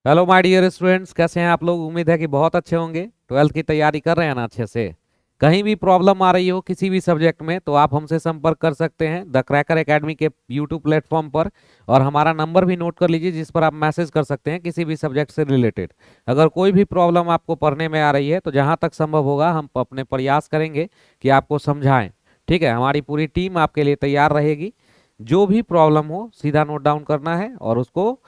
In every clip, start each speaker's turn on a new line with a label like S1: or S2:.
S1: Hello my dear students, कैसे हैं आप लोग। उम्मीद है कि बहुत अच्छे होंगे। ट्वेल्थ की तैयारी कर रहे हैं ना अच्छे से। कहीं भी प्रॉब्लम आ रही हो किसी भी सब्जेक्ट में तो आप हमसे संपर्क कर सकते हैं द क्रैकर एकेडमी के यूट्यूब प्लेटफॉर्म पर। और हमारा नंबर भी नोट कर लीजिए जिस पर आप मैसेज कर सकते हैं किसी भी सब्जेक्ट से रिलेटेड। अगर कोई भी प्रॉब्लम आपको पढ़ने में आ रही है तो जहाँ तक संभव होगा हम अपने प्रयास करेंगे कि आपको समझाएं। ठीक है, हमारी पूरी टीम आपके लिए तैयार रहेगी। जो भी प्रॉब्लम हो सीधा नोट डाउन करना है और उसको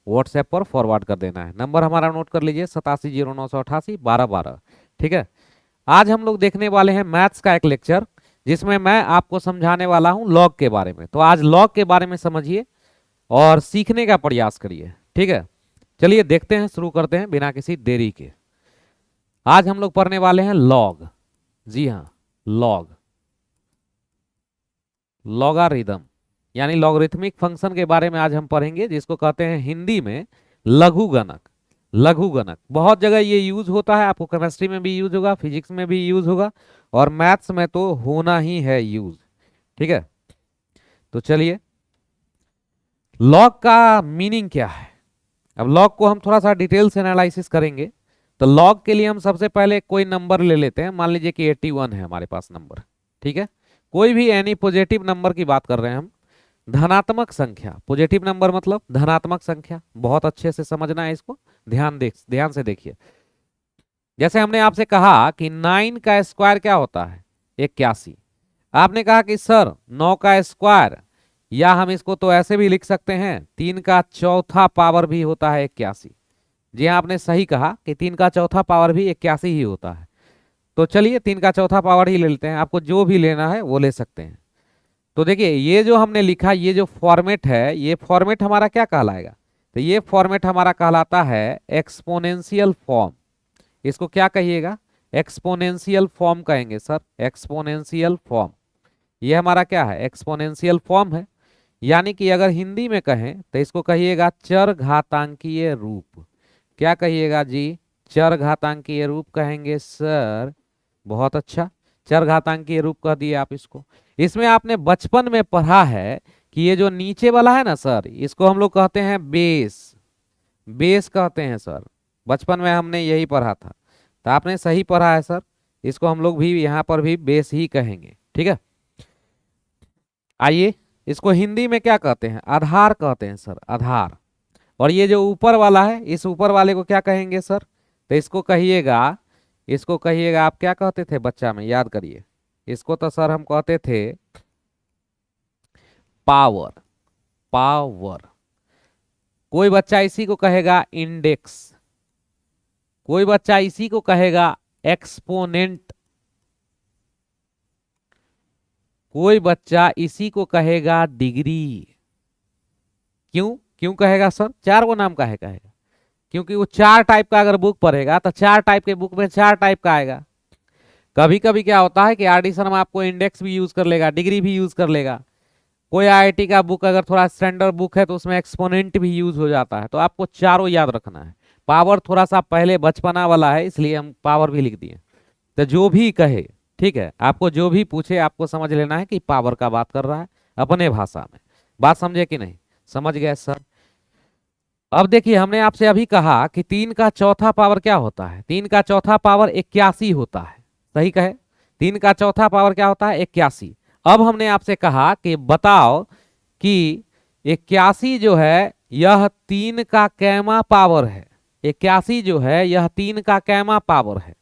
S1: व्हाट्सएप पर फॉरवर्ड कर देना है। नंबर हमारा नोट कर लीजिए 870988 1212। ठीक है, आज हम लोग देखने वाले हैं मैथ्स का एक लेक्चर जिसमें मैं आपको समझाने वाला हूं लॉग के बारे में। तो आज लॉग के बारे में समझिए और सीखने का प्रयास करिए। ठीक है, चलिए देखते हैं, शुरू करते हैं बिना किसी देरी के। आज हम लोग पढ़ने वाले हैं लॉग। जी हाँ, लॉग, लॉगारिदम यानी लॉगरिथमिक फंक्शन के बारे में आज हम पढ़ेंगे, जिसको कहते हैं हिंदी में लघुगणक। लघुगणक बहुत जगह ये यूज होता है, आपको केमिस्ट्री में भी यूज होगा, फिजिक्स में भी यूज होगा और मैथ्स में तो होना ही है यूज। ठीक है, तो चलिए लॉग का मीनिंग क्या है। अब लॉग को हम थोड़ा सा डिटेल से एनालिसिस करेंगे। तो लॉग के लिए हम सबसे पहले कोई नंबर ले लेते हैं। मान लीजिए कि 81 है हमारे पास नंबर। ठीक है, कोई भी एनी पॉजिटिव नंबर की बात कर रहे हैं हम। धनात्मक संख्या, पॉजिटिव नंबर मतलब धनात्मक संख्या। बहुत अच्छे से समझना है इसको, ध्यान से देखिए। जैसे हमने आपसे कहा कि 9 का स्क्वायर क्या होता है, 81। आपने कहा कि सर 9 का स्क्वायर, या हम इसको तो ऐसे भी लिख सकते हैं 3 का चौथा पावर भी होता है 81। जी हाँ, आपने सही कहा कि 3 का चौथा पावर भी 81 ही होता है। तो चलिए 3 का चौथा पावर ही ले लेते हैं, आपको जो भी लेना है वो ले सकते हैं। तो देखिए ये जो हमने लिखा, ये जो फॉर्मेट है, ये फॉर्मेट हमारा क्या कहलाएगा। तो ये फॉर्मेट हमारा कहलाता है एक्सपोनेंशियल फॉर्म। इसको क्या कहिएगा, एक्सपोनेंशियल फॉर्म कहेंगे सर, एक्सपोनेंशियल फॉर्म। ये हमारा क्या है, एक्सपोनेंशियल फॉर्म है। यानी कि अगर हिंदी में कहें तो इसको कहिएगा चर घातांकीय रूप। क्या कहिएगा जी, चर घातांकीय रूप कहेंगे सर। बहुत अच्छा, चर घातांकीय रूप कह दिए आप इसको। इसमें आपने बचपन में पढ़ा है कि ये जो नीचे वाला है ना सर, इसको हम लोग कहते हैं बेस। बेस कहते हैं सर, बचपन में हमने यही पढ़ा था। तो आपने सही पढ़ा है सर, इसको हम लोग भी यहाँ पर भी बेस ही कहेंगे। ठीक है, आइए इसको हिंदी में क्या कहते हैं, आधार कहते हैं सर, आधार। और ये जो ऊपर वाला है, इस ऊपर वाले को क्या कहेंगे सर, तो इसको कहिएगा, इसको कहिएगा, आप क्या कहते थे बच्चा में, याद करिए। इसको तो सर हम कहते थे पावर। पावर। कोई बच्चा इसी को कहेगा इंडेक्स, कोई बच्चा इसी को कहेगा एक्सपोनेंट, कोई बच्चा इसी को कहेगा डिग्री। क्यों क्यों कहेगा सर, चार वो नाम काहे कहेगा, क्योंकि वो चार टाइप का अगर बुक पढ़ेगा तो चार टाइप के बुक में चार टाइप का आएगा। कभी कभी क्या होता है कि आरडी शर्मा आपको इंडेक्स भी यूज कर लेगा, डिग्री भी यूज कर लेगा। कोई आईआईटी का बुक अगर थोड़ा स्टैंडर्ड बुक है तो उसमें एक्सपोनेंट भी यूज हो जाता है। तो आपको चारों याद रखना है। पावर थोड़ा सा पहले बचपना वाला है इसलिए हम पावर भी लिख दिए। तो जो भी कहे, ठीक है, आपको जो भी पूछे आपको समझ लेना है कि पावर का बात कर रहा है अपने भाषा में। बात समझे कि नहीं, समझ गए सर। अब देखिए हमने आपसे अभी कहा कि 3 का चौथा पावर क्या होता है, 3 का चौथा पावर 81 होता है। सही कहे, 3 का चौथा पावर क्या होता है, 81। अब हमने आपसे कहा कि बताओ कि 81 जो है यह 3 का कैमा पावर है। 81 जो है यह 3 का कैमा पावर है।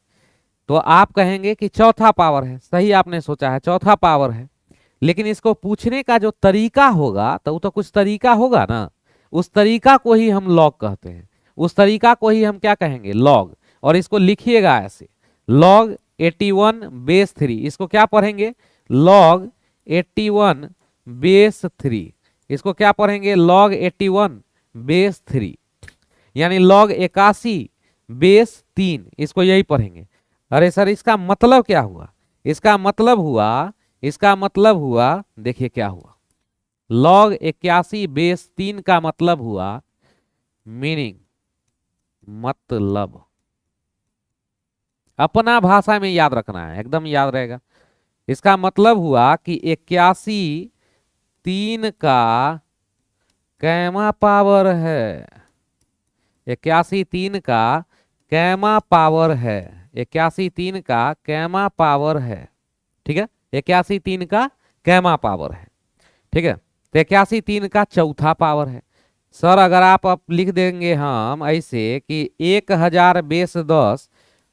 S1: तो आप कहेंगे कि चौथा पावर है। सही आपने सोचा है, चौथा पावर है। लेकिन इसको पूछने का जो तरीका होगा तो वो तो कुछ तरीका होगा ना, उस तरीका को ही हम लॉग कहते हैं। उस तरीका को ही हम क्या कहेंगे, लॉग। और इसको लिखिएगा ऐसे, लॉग 81 बेस 3। इसको क्या पढ़ेंगे, लॉग 81 बेस 3। इसको क्या पढ़ेंगे, लॉग 81 बेस 3। यानी लॉग 81 बेस 3, इसको यही पढ़ेंगे। अरे सर इसका मतलब क्या हुआ, इसका मतलब हुआ, इसका मतलब हुआ, देखिए क्या हुआ। लॉग 81 बेस 3 का मतलब हुआ, मीनिंग, मतलब अपना भाषा में याद रखना है, एकदम याद रहेगा। इसका मतलब हुआ कि 81 3 का कैमा पावर है। 81 3 का कैमा पावर है, 81 3 का कैमा पावर है, ठीक है, 81 3 का कैमा पावर है, ठीक है। तो 81 3 का चौथा पावर है। सर अगर आप लिख देंगे हम ऐसे कि 1000 बेस 10,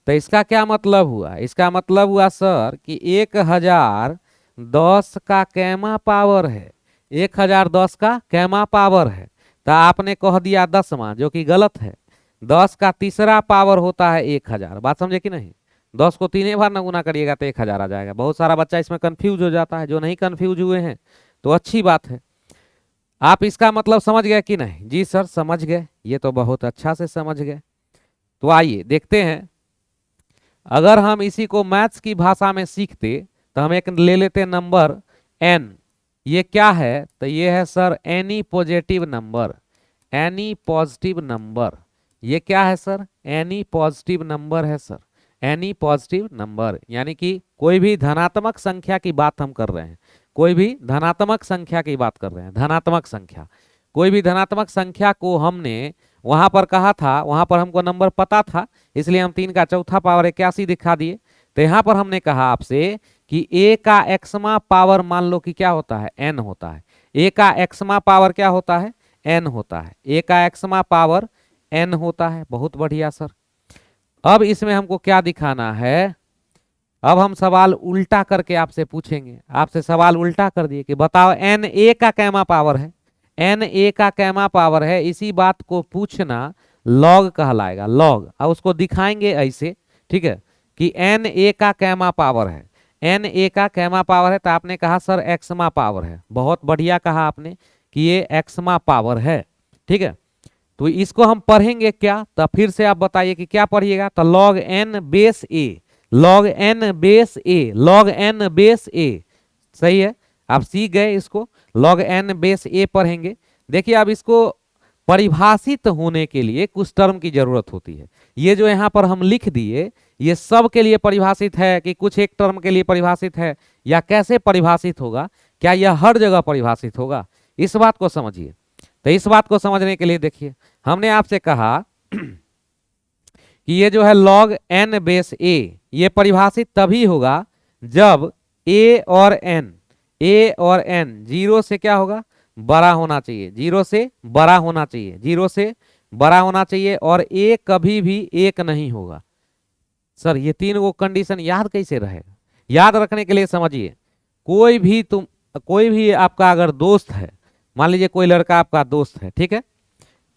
S1: तो इसका क्या मतलब हुआ? इसका मतलब हुआ सर कि 1010 का कैमा पावर है, 1010 का कैमा पावर है। तो आपने कह दिया 10वां, जो कि गलत है। 10 का तीसरा पावर होता है 1000। बात समझे कि नहीं? 10 को 3 बार ना गुना करिएगा तो 1000 आ जाएगा। बहुत सारा बच्चा इसमें कंफ्यूज हो जाता है। जो नहीं कंफ्यूज हुए हैं तो अच्छी बात है। आप इसका मतलब समझ गए कि नहीं? जी सर समझ गए, ये तो बहुत अच्छा से समझ गए। तो आइए देखते हैं, अगर हम इसी को मैथ्स की भाषा में सीखते तो हम एक ले लेते नंबर n। ये क्या है? तो ये है sir any positive number, any positive number. ये क्या है सर? एनी पॉजिटिव नंबर है सर, एनी पॉजिटिव नंबर। यानी कि कोई भी धनात्मक संख्या की बात हम कर रहे हैं, कोई भी धनात्मक संख्या की बात कर रहे हैं, धनात्मक संख्या। कोई भी धनात्मक संख्या को हमने वहां पर कहा था, वहां पर हमको नंबर पता था, इसलिए हम 3 का चौथा पावर 81 दिखा दिए। तो यहाँ पर हमने कहा आपसे कि a का एक्समा पावर मान लो कि क्या होता है? n होता है। a का एक्समा पावर क्या होता है? n होता है। a का एक्समा पावर n होता है। बहुत बढ़िया सर। अब इसमें हमको क्या दिखाना है? अब हम सवाल उल्टा करके आपसे पूछेंगे। आपसे सवाल उल्टा कर दिए कि बताओ n a का कैमा पावर है, n a का कैमा पावर है। इसी बात को पूछना लॉग कहलाएगा, लॉग। अब उसको दिखाएंगे ऐसे, ठीक है, कि n a का कैमा पावर है, n a का कैमा पावर है। तो आपने कहा सर एक्समा पावर है। बहुत बढ़िया कहा आपने कि ये एक्समा पावर है, ठीक है। तो इसको हम पढ़ेंगे क्या? तो फिर से आप बताइए कि क्या पढ़िएगा? तो log n base a, log n base a, log n base a। सही है, आप सीख गए इसको। लॉग n बेस a पढ़ेंगे। देखिए अब इसको परिभाषित होने के लिए कुछ टर्म की जरूरत होती है। ये जो यहाँ पर हम लिख दिए, ये सब के लिए परिभाषित है कि कुछ एक टर्म के लिए परिभाषित है, या कैसे परिभाषित होगा? क्या यह हर जगह परिभाषित होगा? इस बात को समझिए। तो इस बात को समझने के लिए देखिए, हमने आपसे कहा कि ये जो है log n बेस a, ये परिभाषित तभी होगा जब a और n 0 से क्या होगा? बड़ा होना चाहिए, 0 से बड़ा होना चाहिए, 0 से बड़ा होना चाहिए, और a कभी भी 1 नहीं होगा। सर ये 3 वो कंडीशन याद कैसे रहेगा? याद रखने के लिए समझिए, कोई भी आपका अगर दोस्त है, मान लीजिए कोई लड़का आपका दोस्त है, ठीक है,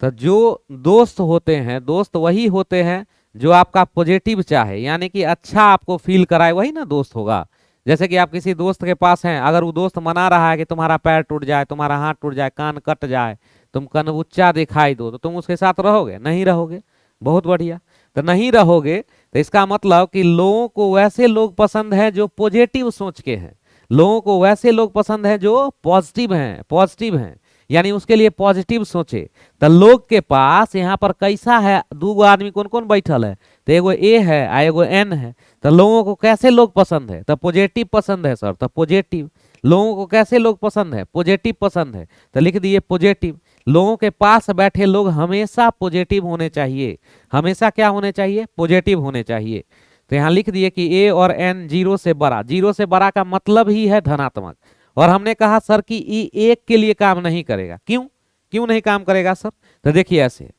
S1: तो जो दोस्त होते हैं, दोस्त वही होते हैं जो आपका पॉजिटिव चाहे, यानी कि अच्छा आपको फील कराए, वही ना दोस्त होगा। जैसे कि आप किसी दोस्त के पास हैं, अगर वो दोस्त मना रहा है कि तुम्हारा पैर टूट जाए, तुम्हारा हाथ टूट जाए, कान कट जाए, तुम कनबुच्चा दिखाई दो, तो तुम उसके साथ रहोगे? नहीं रहोगे। बहुत बढ़िया। तो नहीं रहोगे तो इसका मतलब कि लोगों को वैसे लोग पसंद है जो पॉजिटिव सोच के हैं, लोगों को वैसे लोग पसंद है जो पॉजिटिव हैं, पॉजिटिव हैं, यानी उसके लिए पॉजिटिव सोचे। तो लोग के पास यहाँ पर कैसा है? 2 आदमी कौन कौन बैठल है? तो एगो ए है आ एगो एन है। तो लोगों को कैसे लोग पसंद है? तो पॉजिटिव पसंद है सर। तो पॉजिटिव। लोगों को कैसे लोग पसंद है? पॉजिटिव पसंद है। तो लिख दिए पॉजिटिव। लोगों के पास बैठे लोग हमेशा पॉजिटिव होने चाहिए। हमेशा क्या होने चाहिए? पॉजिटिव होने चाहिए। तो यहाँ लिख दिए कि ए और एन 0 से बड़ा, 0 से बड़ा का मतलब ही है धनात्मक। और हमने कहा सर कि ई 1 के लिए काम नहीं करेगा। क्यों? क्यों नहीं काम करेगा सर? तो देखिए ऐसे,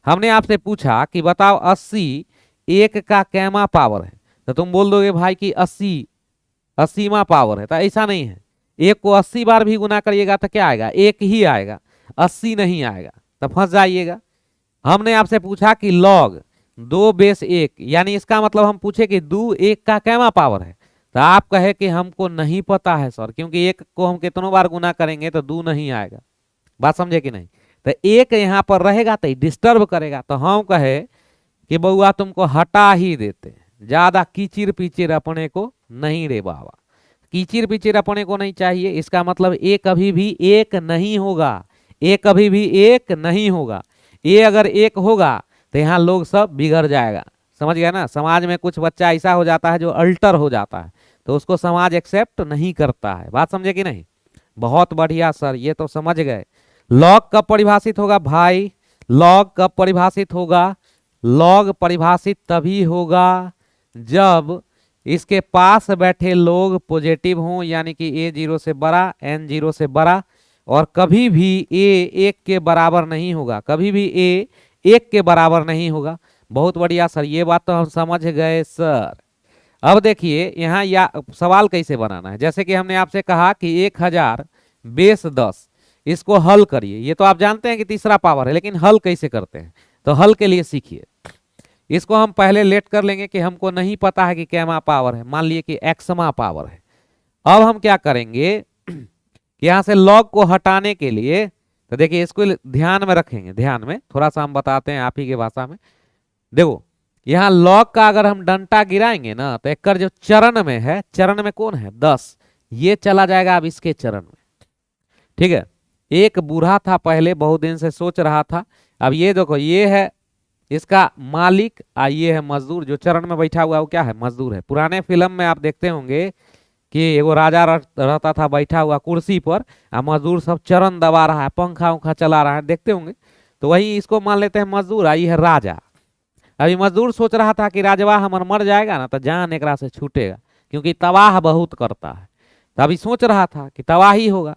S1: हमने आपसे पूछा कि बताओ 80 1 का कैमा पावर है, तो तुम बोल दोगे भाई कि 80वां पावर है। तो ऐसा नहीं है। 1 को 80 बार भी गुना करिएगा तो क्या आएगा? 1 ही आएगा, 80 नहीं आएगा। तो फंस जाइएगा। हमने आपसे पूछा कि लॉग 2 बेस 1, यानी इसका मतलब हम पूछे कि 2 1 का कैमा पावर है। तो आप कहे कि हमको नहीं पता है सर, क्योंकि 1 को हम कितनों बार गुना करेंगे तो 2 नहीं आएगा। बात समझे कि नहीं? तो 1 यहाँ पर रहेगा तो डिस्टर्ब करेगा। तो हम कहे कि बउआ तुमको हटा ही देते, ज्यादा कीचिर पीचिर अपने को नहीं रे बाबा, कीचिर पीचिर अपने को नहीं चाहिए। इसका मतलब ए कभी भी 1 नहीं होगा, ए कभी भी 1 नहीं होगा। ए अगर 1 होगा तो यहाँ लोग सब बिगड़ जाएगा। समझ गया ना? समाज में कुछ बच्चा ऐसा हो जाता है जो अल्टर हो जाता है, तो उसको समाज एक्सेप्ट नहीं करता है। बात समझे कि नहीं? बहुत बढ़िया सर, ये तो समझ गए। लॉग कब परिभाषित होगा भाई? लॉग कब परिभाषित होगा? लॉग परिभाषित तभी होगा जब इसके पास बैठे लोग पॉजिटिव हों, यानी कि a 0 से बड़ा, n 0 से बड़ा, और कभी भी a 1 के बराबर नहीं होगा, कभी भी a 1 के बराबर नहीं होगा। बहुत बढ़िया सर, ये बात तो हम समझ गए सर। अब देखिए यहाँ या सवाल कैसे बनाना है। जैसे कि हमने आपसे कहा कि 1000 बेस 10, इसको हल करिए। ये तो आप जानते हैं कि तीसरा पावर है, लेकिन हल कैसे करते हैं, तो हल के लिए सीखिए। इसको हम पहले लेट कर लेंगे कि हमको नहीं पता है कि कैमा पावर है, मान लिए कि एक्समा पावर है। अब हम क्या करेंगे कि यहाँ से लॉग को हटाने के लिए, तो देखिए इसको ध्यान में रखेंगे, ध्यान में थोड़ा सा हम बताते हैं आप ही की भाषा में। देखो यहाँ लॉग का अगर हम डंटा गिराएंगे ना, तो एक जो चरण में है, चरण में कौन है 10, ये चला जाएगा अब इसके चरण में। ठीक है, एक बूढ़ा था पहले, बहुत दिन से सोच रहा था। अब ये देखो, ये है इसका मालिक, ये है मजदूर। जो चरण में बैठा हुआ है वो क्या है? मजदूर है। पुराने फिल्म में आप देखते होंगे कि वो राजा रहता था बैठा हुआ कुर्सी पर, मजदूर सब चरण दबा रहा है, पंखा उंखा चला रहा है, देखते होंगे। तो वही इसको मान लेते हैं मजदूर, ये है राजा। अभी मजदूर सोच रहा था कि राजवा हमार मर जाएगा ना तो जान एक से छूटेगा, क्योंकि तबाह बहुत करता है। तो अभी सोच रहा था कि तबाही होगा।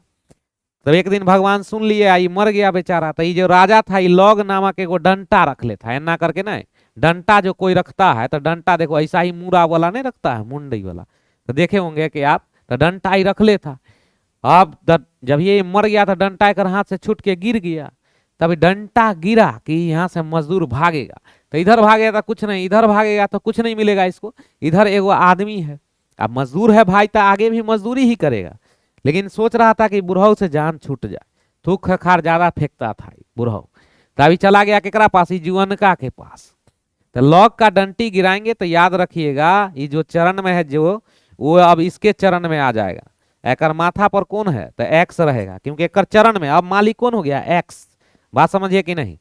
S1: तब एक दिन भगवान सुन लिए, आई मर गया बेचारा। तो ये जो राजा था, ये लॉग नामक एगो डंटा रख लेता है, एना करके ना। डंटा जो कोई रखता है, तो डंटा देखो ऐसा ही मूरा वाला नहीं रखता है, मुंडई वाला, तो देखे होंगे कि आप, तो डंटा ही रख लेता। अब जब ये मर गया था, डंटा एक हाथ से छूट के गिर गया। तभी डंटा गिरा कि यहाँ से मजदूर भागेगा, तो इधर भागेगा तो कुछ नहीं, इधर भागेगा तो कुछ नहीं मिलेगा इसको। इधर एगो आदमी है, अब मजदूर है भाई, तो आगे भी मजदूरी ही करेगा। लेकिन सोच रहा था कि बुढ़ऊ से जान छूट जाए, थूक खखार ज्यादा फेंकता था बुढ़ऊ। तो अभी चला गया केकरा पास? जुअनका के पास। तो लॉग का डंटी गिराएंगे तो याद रखिएगा, ये जो चरण में है जो, वो अब इसके चरण में आ जाएगा। एकर माथा पर कौन है? तो एक्स रहेगा, क्योंकि एकर चरण में अब मालिक कौन हो गया? एक्स। बात समझिए कि नहीं?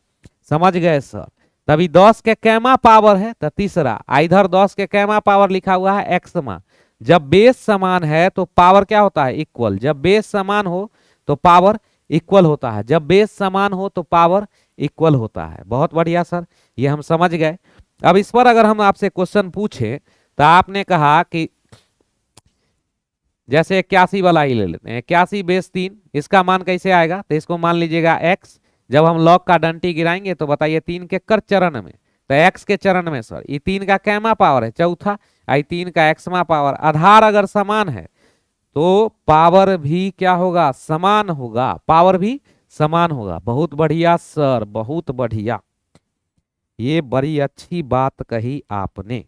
S1: समझ गए सर। तभी 10 के कैमा पावर है, तो तीसरा। इधर 10 के कैमा पावर लिखा हुआ है एक्समा। जब बेस समान है तो पावर क्या होता है? इक्वल। जब बेस समान हो तो पावर इक्वल होता है, जब बेस समान हो तो पावर इक्वल होता है। बहुत बढ़िया सर, ये हम समझ गए। अब इस पर अगर हम आपसे क्वेश्चन पूछे, तो आपने कहा कि जैसे 81 वाला ही ले लेते हैं, 81 बेस 3, इसका मान कैसे आएगा? तो इसको मान लीजिएगा एक्स। जब हम लॉग का डंटी गिराएंगे तो बताइए 3 के कर चरण में, तो एक्स के चरण में सर। ये 3 का कैमा पावर है चौथा, आई 3 का एक्समा पावर। आधार अगर समान है तो पावर भी क्या होगा? समान होगा, पावर भी समान होगा। बहुत बढ़िया सर, बहुत बढ़िया, ये बड़ी अच्छी बात कही आपने।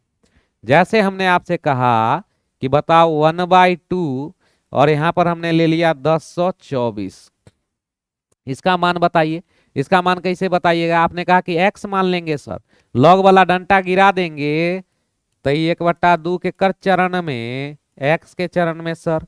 S1: जैसे हमने आपसे कहा कि बताओ 1/2, और यहां पर हमने ले लिया 1024, इसका मान बताइए। इसका मान कैसे बताइएगा? आपने कहा कि x मान लेंगे सर, लॉग वाला डंटा गिरा देंगे, तो 1/2 के कर चरण में, x के चरण में सर।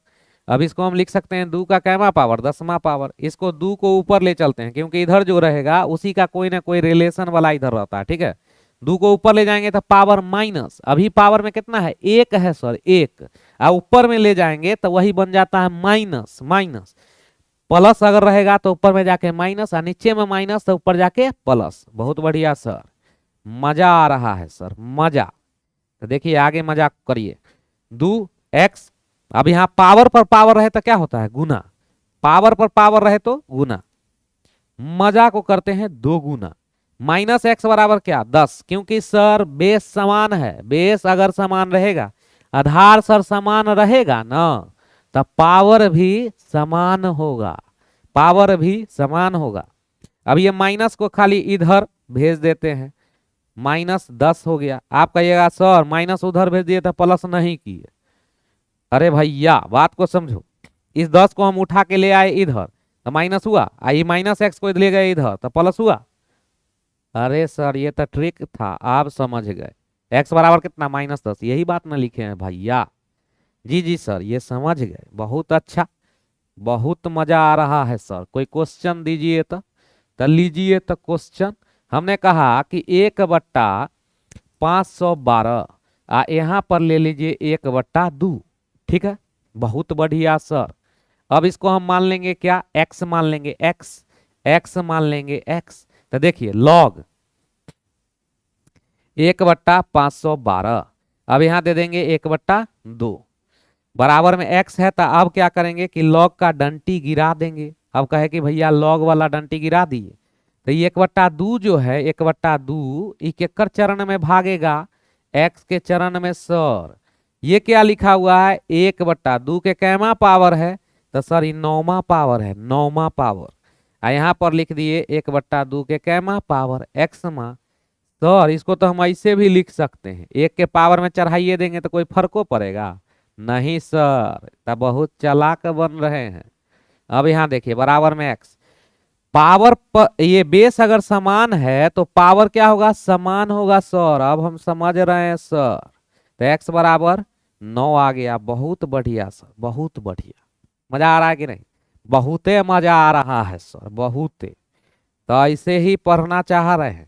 S1: अब इसको हम लिख सकते हैं 2 का कैमा पावर, 10वां पावर। इसको 2 को ऊपर ले चलते हैं, क्योंकि इधर जो रहेगा उसी का कोई ना कोई रिलेशन वाला इधर रहता है। ठीक है, 2 को ऊपर ले जाएंगे तो पावर माइनस, अभी पावर में कितना है? 1 है सर, 1। अब ऊपर में ले जाएंगे तो वही बन जाता है माइनस। माइनस प्लस अगर रहेगा तो ऊपर में जाके माइनस, और नीचे में माइनस तो ऊपर जाके प्लस। बहुत बढ़िया सर, मजा आ रहा है सर, मजा। तो देखिए आगे मजा करिए। 2x, अब यहाँ पावर पर पावर रहे तो क्या होता है? गुना। पावर पर पावर रहे तो गुना। मजा को करते हैं 2 गुना। माइनस एक्स बराबर क्या? 10, क्योंकि सर बेस समान है। बेस अगर समान रहेगा, आधार सर समान रहेगा ना, तब पावर भी समान होगा, पावर भी समान होगा। अब ये माइनस को खाली इधर भेज देते हैं, -10 हो गया। आप कहिएगा सर माइनस उधर भेज दिए तो प्लस नहीं किए। अरे भैया बात को समझो, इस 10 को हम उठा के ले आए इधर तो माइनस हुआ, आई -x को ले गए इधर तो प्लस हुआ। अरे सर ये तो ट्रिक था, आप समझ गए। x बराबर कितना? -10, यही बात ना लिखे हैं भैया। जी जी सर, ये समझ गए, बहुत अच्छा, बहुत मजा आ रहा है सर। कोई क्वेश्चन दीजिए तो लीजिए तो क्वेश्चन। हमने कहा कि 1/512, यहाँ पर ले लीजिए 1/2। ठीक है, बहुत बढ़िया सर। अब इसको हम मान लेंगे क्या? x मान लेंगे, x मान लेंगे x। तो देखिए लॉग 1/512, अब यहां दे देंगे 1/2 बराबर में x है। तो अब क्या करेंगे कि log का डंटी गिरा देंगे। अब कहे कि भैया log वाला डंटी गिरा दिए, तो ये 1/2 जो है 1/2 ई केकर चरण में भागेगा, x के चरण में सर। ये क्या लिखा हुआ है 1/2 के कैमा पावर है, तो सर ये नौमा पावर है, नौमा पावर। यहाँ पर लिख दिए 1/2 के कैमा पावर x मा। सर इसको तो हम ऐसे भी लिख सकते हैं, एक के पावर में चढ़ाइए देंगे तो कोई फर्को पड़ेगा नहीं सर, तब बहुत चालाक बन रहे हैं। अब यहाँ देखिए बराबर में x पावर ये बेस अगर समान है तो पावर क्या होगा, समान होगा सर। अब हम समझ रहे हैं सर। तो x बराबर 9 आ गया। बहुत बढ़िया सर, बहुत बढ़िया। मजा आ रहा है कि नहीं? बहुते मजा आ रहा है सर, बहुते। तो ऐसे ही पढ़ना चाह रहे हैं?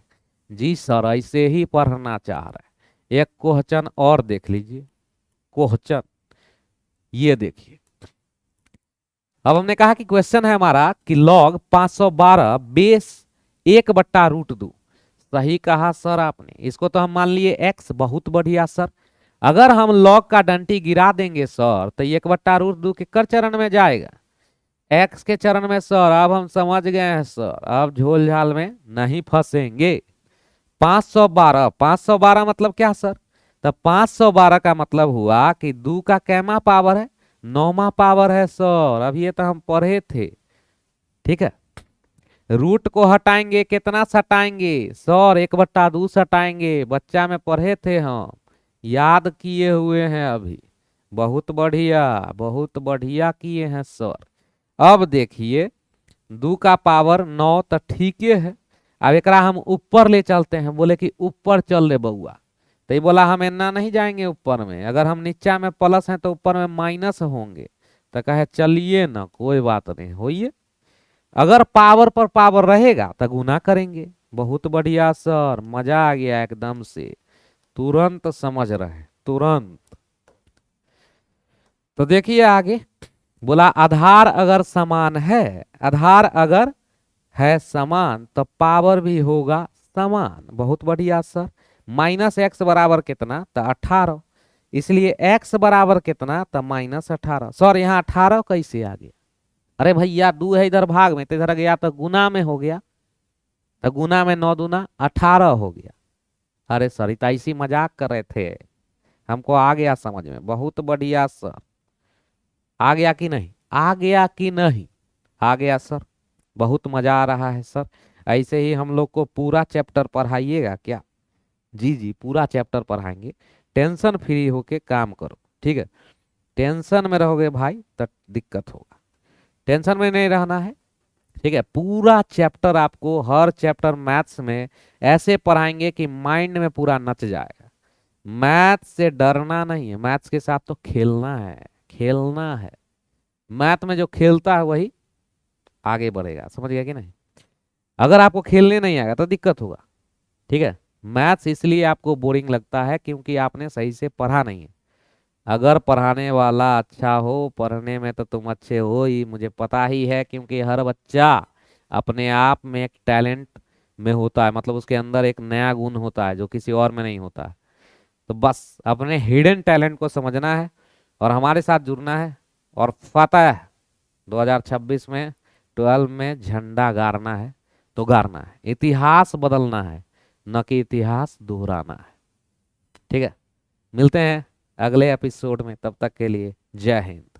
S1: जी सर ऐसे ही पढ़ना चाह रहे हैं। एक क्वेश्चन और देख लीजिए, क्वेश्चन ये देखिए। अब हमने कहा कि क्वेश्चन है हमारा कि log 512 बेस 1/√2। सही कहा सर आपने, इसको तो हम मान लिए x। बहुत बढ़िया सर। अगर हम log का डंटी गिरा देंगे सर तो 1/√2 के कर चरण में जाएगा, x के चरण में सर। अब हम समझ गए हैं सर, अब झोल झाल में नहीं फंसेंगे। 512 मतलब क्या सर? तो 512 का मतलब हुआ कि 2 का कैमा पावर है, नौमा पावर है सर। अब ये तो हम पढ़े थे, ठीक है। रूट को हटाएंगे, कितना सटाएंगे सर? 1/2 सटाएंगे। बच्चा में पढ़े थे हम, याद किए हुए हैं अभी। बहुत बढ़िया, बहुत बढ़िया किए हैं सर। अब देखिए 2 का पावर 9 तो ठीक है। अब एकरा हम ऊपर ले चलते हैं, बोले कि ऊपर चल ले बउआ। तो ये बोला हम इतना नहीं जाएंगे ऊपर में, अगर हम नीचा में प्लस हैं तो ऊपर में माइनस होंगे। तो कहे चलिए ना कोई बात नहीं, होइए। अगर पावर पर पावर रहेगा तो गुना करेंगे। बहुत बढ़िया सर, मजा आ गया एकदम से, तुरंत समझ रहे, तुरंत। तो देखिए आगे बोला आधार अगर समान है, आधार अगर है समान तो पावर भी होगा समान। बहुत बढ़िया सर। माइनस एक्स बराबर कितना? तो 18। इसलिए x बराबर कितना? तो -18। सर यहाँ 18 कैसे आ गया? अरे भैया 2 है इधर भाग में, तो इधर गया तो गुना में हो गया। तो गुना में 9 दूना 18 हो गया। अरे सर इतना इसी मजाक कर रहे थे, हमको आ गया समझ में। बहुत बढ़िया सर, आ गया कि नहीं? आ गया कि नहीं? आ गया सर। बहुत मजा आ रहा है सर। ऐसे ही हम लोग को पूरा चैप्टर पढ़ाइएगा क्या? जी जी पूरा चैप्टर पढ़ाएंगे। टेंशन फ्री होके काम करो, ठीक है। टेंशन में रहोगे भाई तो दिक्कत होगा, टेंशन में नहीं रहना है, ठीक है। पूरा चैप्टर आपको हर चैप्टर मैथ्स में ऐसे पढ़ाएंगे कि माइंड में पूरा नच जाएगा। मैथ्स से डरना नहीं है, मैथ्स के साथ तो खेलना है, खेलना है। मैथ में जो खेलता है वही आगे बढ़ेगा, समझ गया कि नहीं? अगर आपको खेलने नहीं आएगा तो दिक्कत होगा, ठीक है। मैथ्स इसलिए आपको बोरिंग लगता है क्योंकि आपने सही से पढ़ा नहीं है। अगर पढ़ाने वाला अच्छा हो, पढ़ने में तो तुम अच्छे हो ही, मुझे पता ही है। क्योंकि हर बच्चा अपने आप में एक टैलेंट में होता है, मतलब उसके अंदर एक नया गुण होता है जो किसी और में नहीं होता है। तो बस अपने हिडन टैलेंट को समझना है और हमारे साथ जुड़ना है। और फतह 2026 में 12 में झंडा गाड़ना है तो गाड़ना है, इतिहास बदलना है न कि इतिहास दोहराना है, ठीक है। मिलते हैं अगले एपिसोड में, तब तक के लिए जय हिंद।